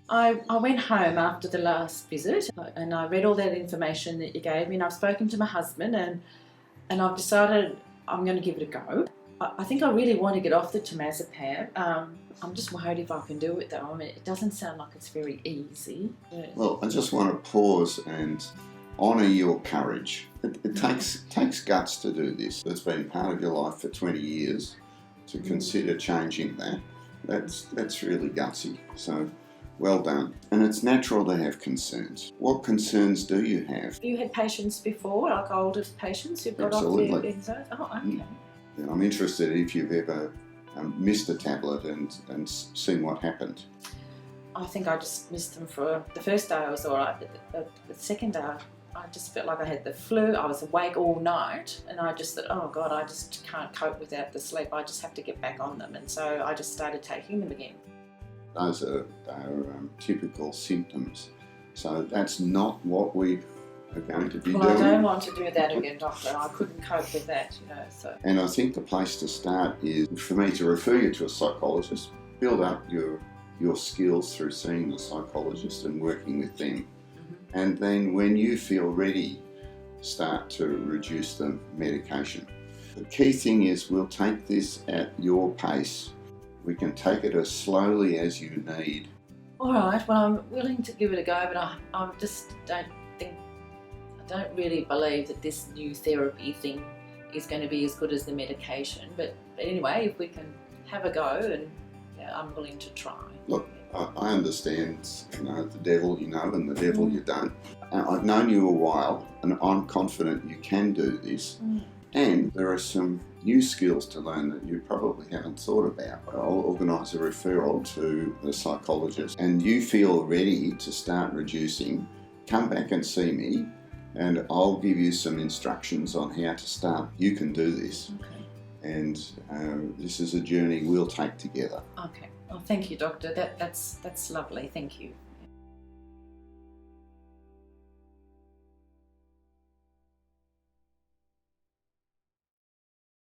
I went home after the last visit and I read all that information that you gave me, and I've spoken to my husband and I've decided I'm going to give it a go. I think I really want to get off the temazepam. I'm just worried if I can do it though. I mean, it doesn't sound like it's very easy. Well, I just want to pause and honour your courage. It takes guts to do this. It's been part of your life for 20 years. To consider changing that, that's really gutsy. So, well done. And it's natural to have concerns. What concerns do you have? Have you had patients before, like older patients who've got Absolutely. off their benzos? Oh, okay. Yeah, I'm interested if you've ever missed a tablet and seen what happened. I think I just missed them for the first day. I was all right, but the second day I just felt like I had the flu. I was awake all night and I just thought, oh God, I just can't cope without the sleep. I just have to get back on them. And so I just started taking them again. Those are typical symptoms. So that's not what we are going to be doing. I don't want to do that again, doctor. I couldn't cope with that, So. And I think the place to start is for me to refer you to a psychologist, build up your skills through seeing the psychologist and working with them. And then when you feel ready, start to reduce the medication. The key thing is we'll take this at your pace. We can take it as slowly as you need. All right, well, I'm willing to give it a go, but I just don't really believe that this new therapy thing is going to be as good as the medication. But anyway, if we can have a go, and I'm willing to try. Look, I understand, the devil you know and the devil you don't. I've known you a while and I'm confident you can do this. And there are some new skills to learn that you probably haven't thought about. I'll organise a referral to the psychologist and you feel ready to start reducing, come back and see me and I'll give you some instructions on how to start. You can do this. Okay. And this is a journey we'll take together. Okay. Well, thank you, doctor. That's lovely. Thank you.